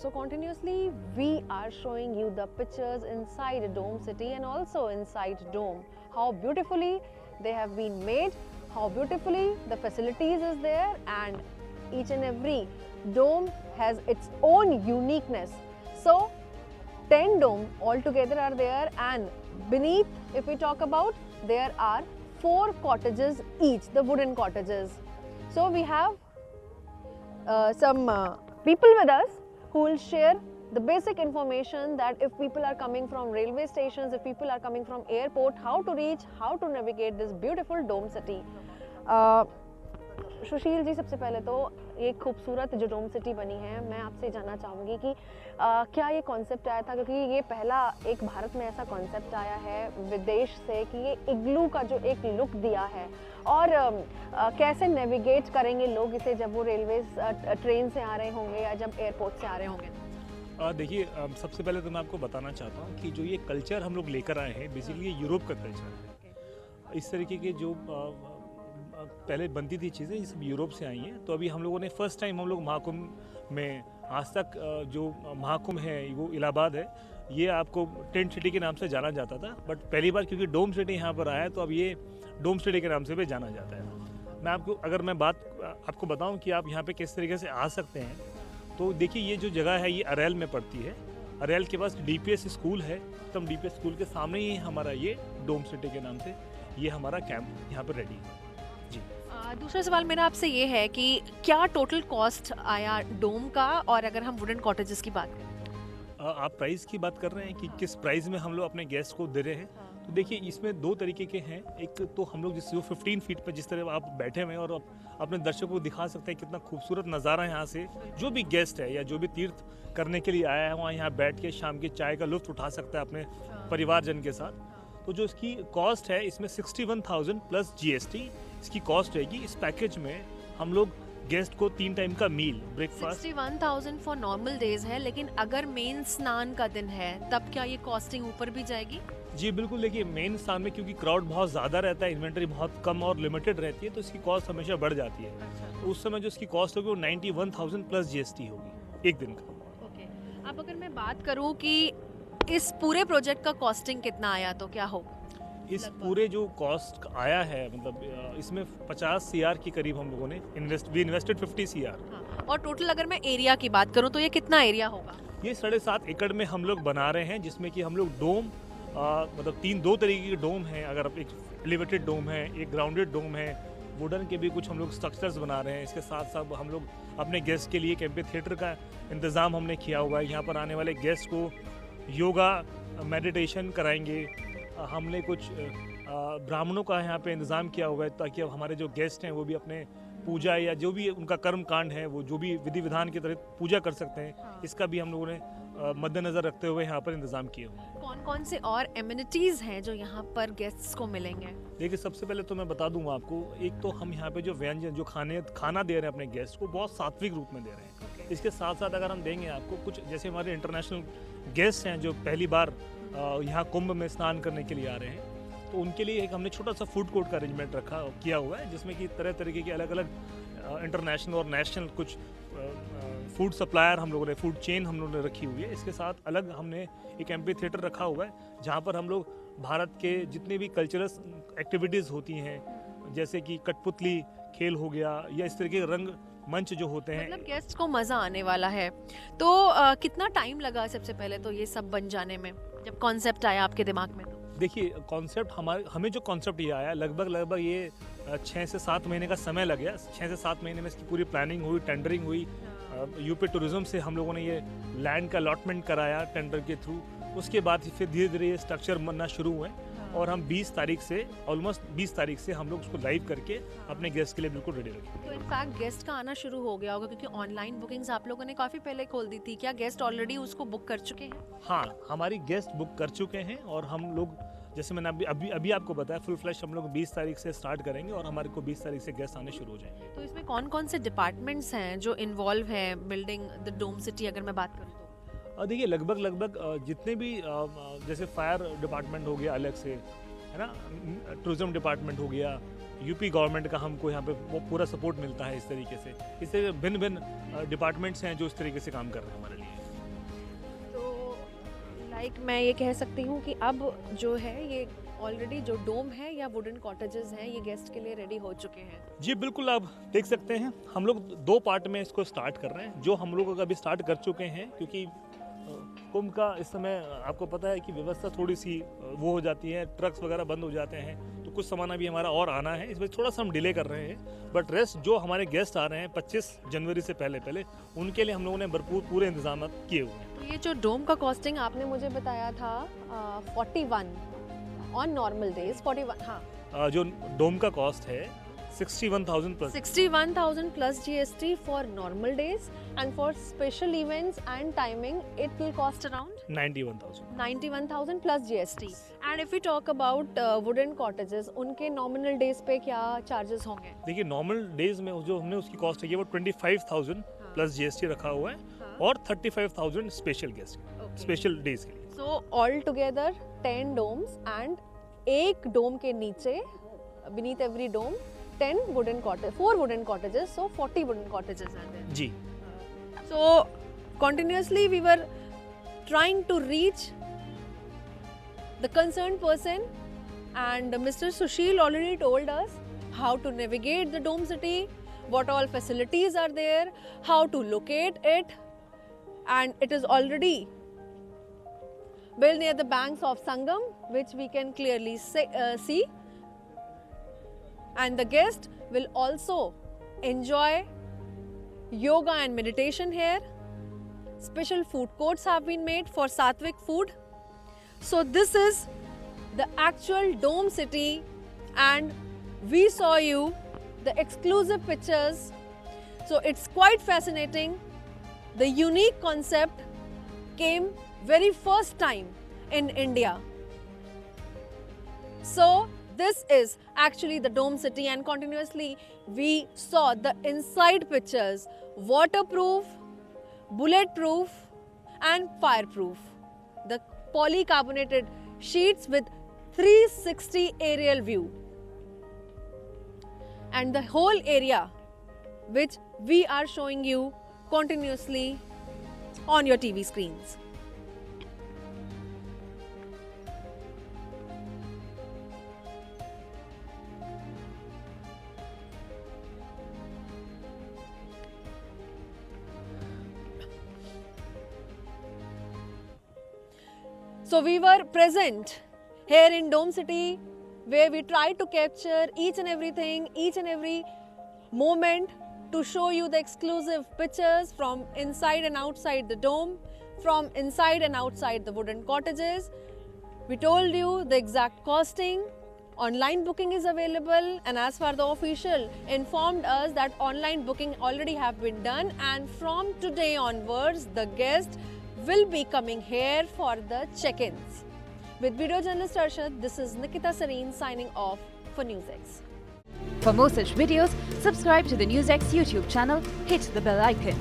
So continuously we are showing you the pictures inside Dome City and also inside Dome. How beautifully they have been made, how beautifully the facilities is there, and each and every dome has its own uniqueness. So 10 dome altogether are there, and beneath, if we talk about, there are 4 cottages each, the wooden cottages. So we have some people with us who will share the basic information that if people are coming from railway stations, if people are coming from airport, how to reach, how to navigate this beautiful Dome City. Sushil ji, सबसे पहले तो ये खूबसूरत जो डोम city बनी है, मैं आपसे जानना चाहूँगी कि क्या ये कॉन्सेप्ट आया था, क्योंकि ये पहला एक भारत में ऐसा कॉन्सेप्ट आया है विदेश से कि ये इग्लू का जो एक लुक दिया है, और कैसे नेविगेट करेंगे लोग इसे जब वो रेलवे ट्रेन से आ रहे होंगे या जब एयरपोर्ट से आ रहे होंगे। देखिए, सबसे पहले तो मैं आपको बताना चाहता हूँ कि जो ये कल्चर हम लोग लेकर आए हैं, बेसिकली ये यूरोप का कल्चर है। इस तरीके के जो पहले बनती थी चीज़ें, ये सब यूरोप से आई हैं। तो अभी हम लोगों ने फर्स्ट टाइम हम लोग महाकुंभ में, आज तक जो महाकुंभ है वो इलाहाबाद है, ये आपको टेंट सिटी के नाम से जाना जाता था, बट पहली बार क्योंकि डोम सिटी यहाँ पर आया है तो अब ये डोम सिटी के नाम से भी जाना जाता है। मैं आपको, अगर मैं बात आपको बताऊँ कि आप यहाँ पर किस तरीके से आ सकते हैं, तो देखिए ये जो जगह है ये अरेल में पड़ती है। अरेल के पास DPS स्कूल है, तो हम DPS स्कूल के सामने ही हमारा ये डोम सिटी के नाम से ये हमारा कैंप यहाँ पर रेडी है जी। दूसरा सवाल मेरा आपसे ये है कि क्या टोटल कॉस्ट आया डोम का, और अगर हम वुडन कॉटेजेस की बात करें? आप प्राइस की बात कर रहे हैं कि किस प्राइस में हम लोग अपने गेस्ट को दे रहे हैं। तो देखिए इसमें 2 तरीके के हैं। एक तो हम लोग जिस 15 फीट पर जिस तरह आप बैठे हुए हैं और अपने दर्शकों को दिखा सकते हैं कितना खूबसूरत नज़ारा है यहाँ से, जो भी गेस्ट है या जो भी तीर्थ करने के लिए आया है वहाँ यहाँ बैठ के शाम की चाय का लुत्फ उठा सकता है अपने परिवारजन के साथ। तो जो इसकी कॉस्ट है, इसमें 61,000 प्लस GST इसकी कॉस्ट रहेगी। इस पैकेज में हम लोग गेस्ट को 3 टाइम का मील, ब्रेकफास्ट। 61,000 फॉर नॉर्मल डेज है, लेकिन अगर मेन स्नान का दिन है तब क्या ये कॉस्टिंग ऊपर भी जाएगी? जी बिल्कुल, देखिए मेन स्नान में क्योंकि क्राउड बहुत ज़्यादा रहता है, इन्वेंटरी बहुत कम और लिमिटेड रहती है, तो इसकी कॉस्ट हमेशा बढ़ जाती है। अच्छा। तो उस समय जो इसकी कॉस्ट होगी वो 91,000 प्लस GST होगी एक दिन का। ओके, अब अगर मैं बात करूँ कि इस पूरे प्रोजेक्ट का कॉस्टिंग कितना आया तो क्या होगा? इस पूरे जो कॉस्ट आया है, मतलब इसमें 50 CR के करीब हम लोगों ने इन्वेस्टेड 50 CR। हाँ, और टोटल अगर मैं एरिया की बात करूं तो ये कितना एरिया होगा? ये 7.5 एकड़ में हम लोग बना रहे हैं, जिसमें कि हम लोग डोम, मतलब 2 तरीके के डोम हैं। अगर एक एलिवेटेड डोम है, एक ग्राउंडेड डोम है, वुडन के भी कुछ हम लोग स्ट्रक्चर्स बना रहे हैं। इसके साथ साथ हम लोग अपने गेस्ट के लिए एक एम्पी थिएटर का इंतज़ाम हमने किया हुआ है। यहाँ पर आने वाले गेस्ट को योगा, मेडिटेशन कराएंगे। हमने कुछ ब्राह्मणों का यहाँ पे इंतज़ाम किया हुआ है, ताकि अब हमारे जो गेस्ट हैं वो भी अपने पूजा या जो भी उनका कर्म कांड है वो जो भी विधि विधान के तहत पूजा कर सकते हैं। हाँ। इसका भी हम लोगों ने मद्देनज़र रखते हुए यहाँ पर इंतज़ाम किए हुए हैं। कौन कौन से और एमिनिटीज़ हैं जो यहाँ पर गेस्ट्स को मिलेंगे? देखिए, सबसे पहले तो मैं बता दूंगा आपको, एक तो हम यहाँ पे जो व्यंजन, जो खाना दे रहे हैं अपने गेस्ट को, बहुत सात्विक रूप में दे रहे हैं। इसके साथ साथ अगर हम देंगे आपको कुछ, जैसे हमारे इंटरनेशनल गेस्ट हैं जो पहली बार यहाँ कुंभ में स्नान करने के लिए आ रहे हैं, तो उनके लिए एक हमने छोटा सा फूड कोर्ट का अरेंजमेंट किया हुआ है, जिसमें कि तरह तरीके के अलग अलग इंटरनेशनल और नेशनल कुछ फूड सप्लायर हम लोगों ने, फूड चेन हम लोगों ने रखी हुई है। इसके साथ अलग हमने एक एम्पी थिएटर रखा हुआ है, जहाँ पर हम लोग भारत के जितने भी कल्चरल एक्टिविटीज़ होती हैं, जैसे कि कठपुतली खेल हो गया या इस तरीके के रंग मंच जो होते हैं, मतलब गेस्ट को मज़ा आने वाला है। तो कितना टाइम लगा सबसे पहले तो ये सब बन जाने में, जब कॉन्सेप्ट आया आपके दिमाग में? तो देखिए, कॉन्सेप्ट हमें जो कॉन्सेप्ट ये आया, लगभग ये 6 से 7 महीने का समय लग गया। 6 से 7 महीने में इसकी पूरी प्लानिंग हुई, टेंडरिंग हुई। यूपी टूरिज्म से हम लोगों ने ये लैंड का अलॉटमेंट कराया टेंडर के थ्रू। उसके बाद फिर धीरे धीरे ये स्ट्रक्चर बनना शुरू हुए, और हम 20 तारीख से, ऑलमोस्ट 20 तारीख से हम लोग उसको लाइव करके अपने गेस्ट के लिए बिल्कुल रेडी रखेंगे। तो इनफैक्ट गेस्ट का आना शुरू हो गया होगा, क्योंकि ऑनलाइन बुकिंग्स आप लोगों ने काफ़ी पहले खोल दी थी। क्या गेस्ट ऑलरेडी उसको बुक कर चुके हैं? हाँ, हमारी गेस्ट बुक कर चुके हैं, और हम लोग, जैसे मैंने अभी आपको बताया, फुल फ्लैश हम लोग 20 तारीख से स्टार्ट करेंगे और हमारे को 20 तारीख से गेस्ट आने शुरू हो जाएंगे। तो इसमें कौन कौन से डिपार्टमेंट्स हैं जो इन्वॉल्व हैं बिल्डिंग द डोम सिटी, अगर मैं बात करूँ तो? देखिए, लगभग जितने भी, जैसे फायर डिपार्टमेंट हो गया अलग से, है ना, टूरिज्म डिपार्टमेंट हो गया, यूपी गवर्नमेंट का हमको यहाँ पे वो पूरा सपोर्ट मिलता है। इस तरीके से भिन्न डिपार्टमेंट्स हैं जो इस तरीके से काम कर रहे हैं हमारे लिए। लाइक मैं ये कह सकती हूँ कि अब जो है ये ऑलरेडी जो डोम है या वुडन कॉटेजेस हैं ये गेस्ट के लिए रेडी हो चुके हैं। जी बिल्कुल, आप देख सकते हैं हम लोग 2 पार्ट में इसको स्टार्ट कर रहे हैं, जो हम लोग अभी स्टार्ट कर चुके हैं, क्योंकि कुंभ का इस समय आपको पता है कि व्यवस्था थोड़ी सी वो हो जाती है, ट्रक्स वगैरह बंद हो जाते हैं, तो कुछ सामान अभी हमारा और आना है, इसमें थोड़ा सा हम डिले कर रहे हैं। बट रेस्ट जो हमारे गेस्ट आ रहे हैं 25 जनवरी से पहले उनके लिए हम लोगों ने भरपूर पूरे इंतजाम किए हुए हैं। तो ये जो डोम का कॉस्टिंग आपने मुझे बताया था 41 ऑन नॉर्मल डेज, 41, हाँ जो डोम का कॉस्ट है 61,000 plus 61,000 plus GST for normal days, and for special events and timing it will cost around 91,000 plus GST. And if we talk about wooden cottages, उनके nominal days पे क्या charges होंगे? देखिए normal days में जो हमने उसकी कॉस्ट है वो 25,000 प्लस GST रखा हुआ है, और 35,000 स्पेशल गेस्ट स्पेशल डेज के लिए। So all together 10 domes, and एक डोम के नीचे beneath every dome 10 wooden cottages, 4 wooden cottages, so 40 wooden cottages are there. Ji So continuously we were trying to reach the concerned person, and Mr. Sushil already told us how to navigate the Dome City, what all facilities are there, how to locate it, and it is already built near the banks of Sangam, which we can clearly see. And the guest will also enjoy yoga and meditation here. Special food courts have been made for Sattvic food. So this is the actual Dome City, and we saw you the exclusive pictures. So it's quite fascinating. The unique concept came very first time in India. So this is actually the Dome City, and continuously we saw the inside pictures, waterproof, bulletproof and fireproof. The polycarbonated sheets with 360 aerial view, and the whole area which we are showing you continuously on your TV screens. So we were present here in Dome City, where we tried to capture each and everything, each and every moment, to show you the exclusive pictures from inside and outside the dome, from inside and outside the wooden cottages. We told you the exact costing. Online booking is available, and as far the official informed us that online booking already have been done, and from today onwards the guest will be coming here for the check-ins. With video journalist Arshad, this is Nikita Sareen signing off for NewsX. For more such videos, subscribe to the NewsX YouTube channel, hit the bell icon.